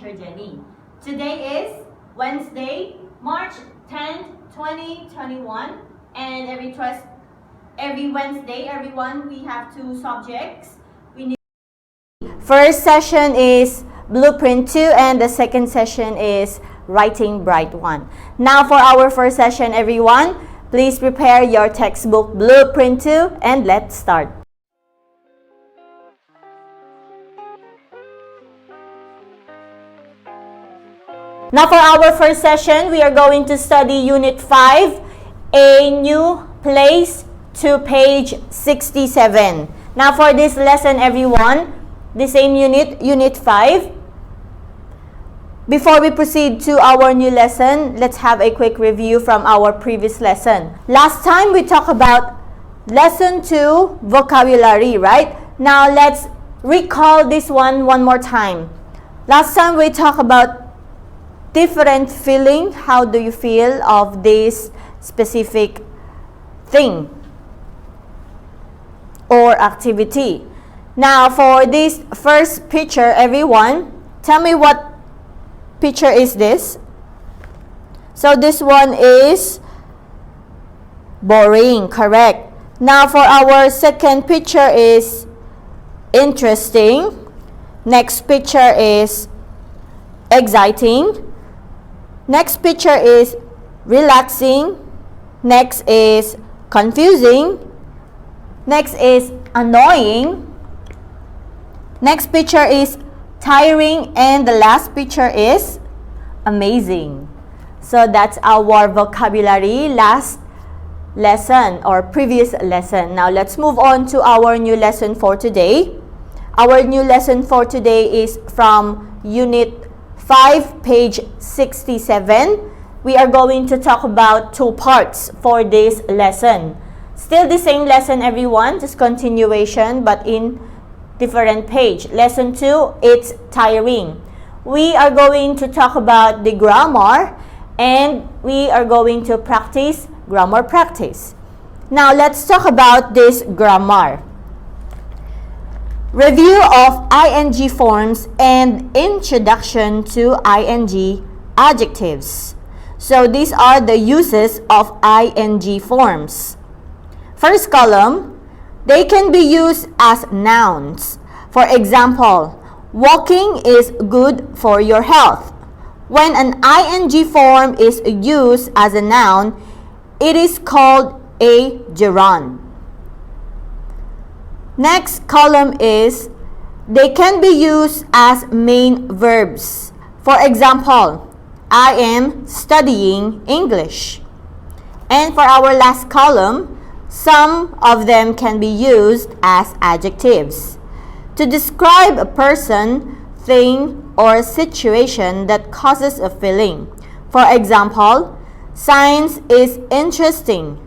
Teacher Jenny. Today is Wednesday, March 10th, 2021, and every Wednesday, everyone, we have two subjects. First session is Blueprint 2 and the second session is Writing Bright 1. Now for our first session, everyone, please prepare your textbook Blueprint 2 and let's start. Now for our first session, we are going to study Unit 5, A New Place, to page 67. Now for this lesson, everyone, the same unit, Unit 5. Before we proceed to our new lesson, let's have a quick review from our previous lesson. Last time we talked about Lesson 2, vocabulary, right? Now let's recall this one more time. Last time we talked about different feeling. How do you feel of this specific thing or activity? Now for this first picture, everyone, tell me what picture is this? So this one is boring, correct. Now for our second picture is interesting. Next picture is exciting. Next picture is relaxing. Next is confusing. Next is annoying. Next picture is tiring, and the last picture is amazing. So that's our vocabulary last lesson or previous lesson. Now let's move on to our new lesson for today. Our new lesson for today is from Unit 5, page 67. We are going to talk about two parts for this lesson. Still the same lesson, everyone, just continuation but in different page. Lesson 2, it's tiring. We are going to talk about the grammar and we are going to practice grammar practice. Now let's talk about this grammar. Review of ing forms and introduction to ing adjectives. So these are the uses of ing forms. First column, they can be used as nouns. For example, walking is good for your health. When an ing form is used as a noun, it is called a gerund. Next column is, they can be used as main verbs. For example, I am studying English. And for our last column, some of them can be used as adjectives to describe a person, thing, or situation that causes a feeling. For example, science is interesting.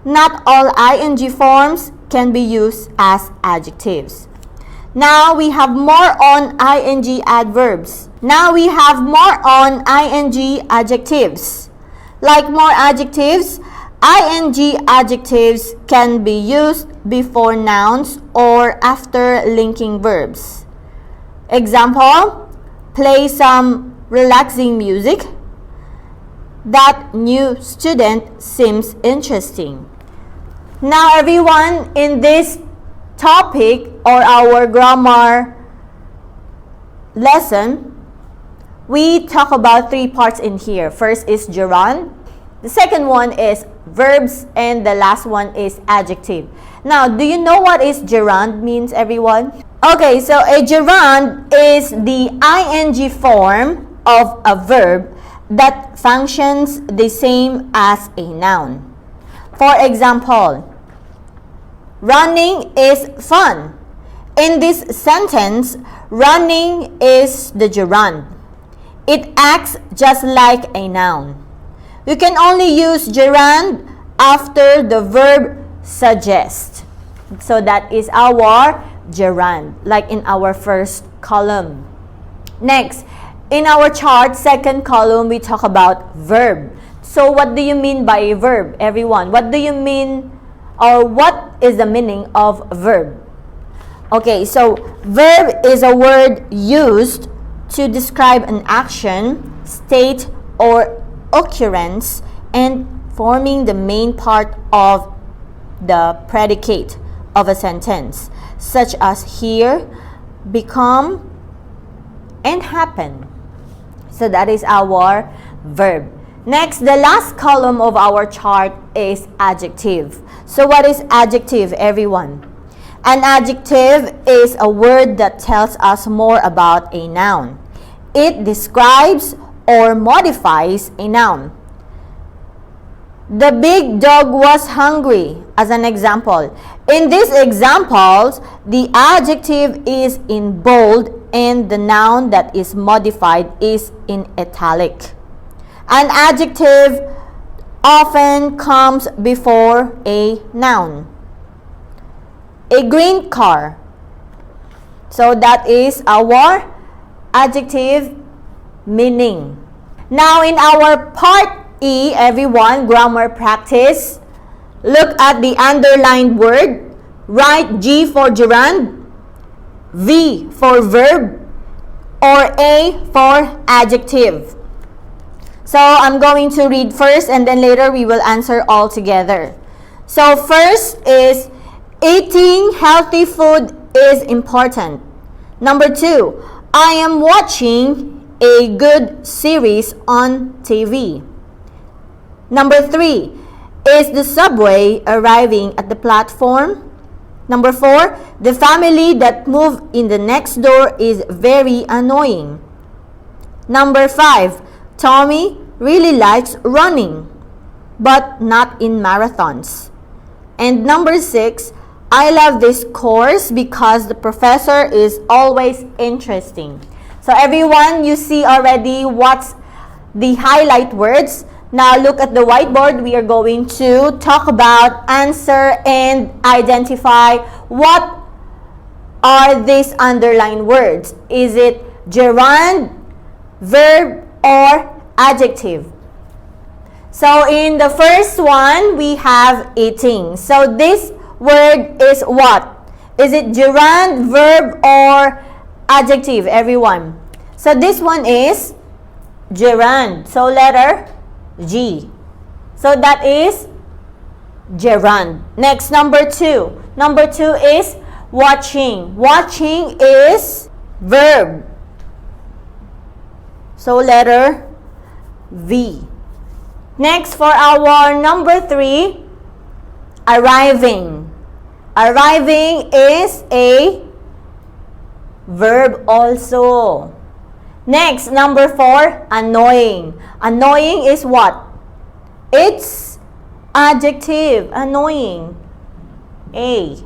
Not all ing forms can be used as adjectives. Now we have more on ing adverbs. Now we have more on ing adjectives. Like more adjectives, ing adjectives can be used before nouns or after linking verbs. Example, play some relaxing music. That new student seems interesting. Now everyone, in this topic or our grammar lesson, we talk about three parts in here. First is gerund, the second one is verbs, and the last one is adjective. Now, do you know what is gerund means, everyone? Okay, so a gerund is the ing form of a verb that functions the same as a noun. For example, running is fun. In this sentence, running is the gerund. It acts just like a noun. You can only use gerund after the verb suggest. So that is our gerund, like in our first column. Next, in our chart, second column, we talk about verb. So what do you mean by verb, everyone? What do you mean, or what is the meaning of verb? Okay, so verb is a word used to describe an action, state, or occurrence and forming the main part of the predicate of a sentence, such as hear, become, and happen. So that is our verb. Next, the last column of our chart is adjective. So what is adjective, everyone? An adjective is a word that tells us more about a noun. It describes or modifies a noun. The big dog was hungry, as an example. In these examples, the adjective is in bold and the noun that is modified is in italic. An adjective often comes before a noun. A green car. So that is our adjective meaning. Now in our part E, everyone, grammar practice, look at the underlined word. Write G for gerund, V for verb, or A for adjective. So I'm going to read first and then later we will answer all together. So first is eating healthy food is important. Number 2, I am watching a good series on TV. Number 3, is the subway arriving at the platform? Number 4, the family that moved in the next door is very annoying. Number 5, Tommy really likes running, but not in marathons. And number 6, I love this course because the professor is always interesting. So everyone, you see already what's the highlight words. Now look at the whiteboard. We are going to talk about, answer, and identify what are these underlined words. Is it gerund, verb, or adjective? So in the first one, we have eating. So this word is what? Is it gerund, verb, or adjective, everyone? So this one is gerund. So letter G. So that is gerund. Next, number 2. Number 2 is watching. Watching is verb. So letter V. Next, for our number 3, arriving. Arriving is a verb also. Next, number 4, annoying. Annoying is what? It's adjective, annoying. A.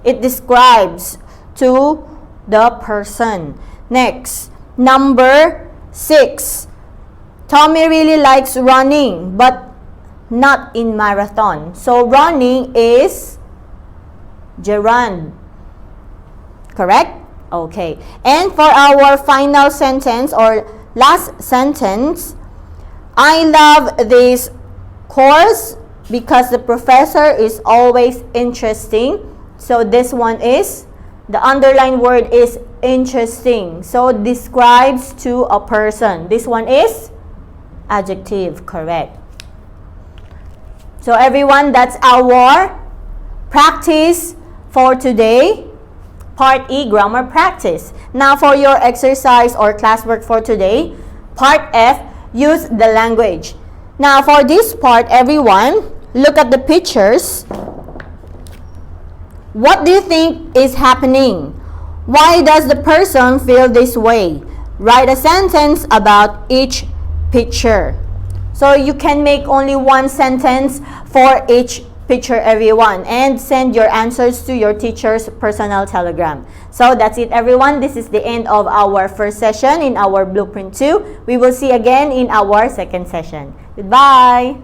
It describes to the person. Next, number 6. Tommy really likes running, but not in marathon. So running is gerund. Correct? Okay. And for our final sentence or last sentence, I love this course because the professor is always interesting. So this one is, the underlined word is interesting. So describes to a person. This one is adjective, correct. So everyone, that's our practice for today. Part E, grammar practice. Now for your exercise or classwork for today, part F, use the language. Now for this part, everyone, look at the pictures. What do you think is happening? Why does the person feel this way? Write a sentence about each picture. So you can make only one sentence for each picture, everyone, and send your answers to your teacher's personal telegram. So that's it, everyone. This is the end of our first session in our Blueprint 2. We will see again in our second session. Goodbye!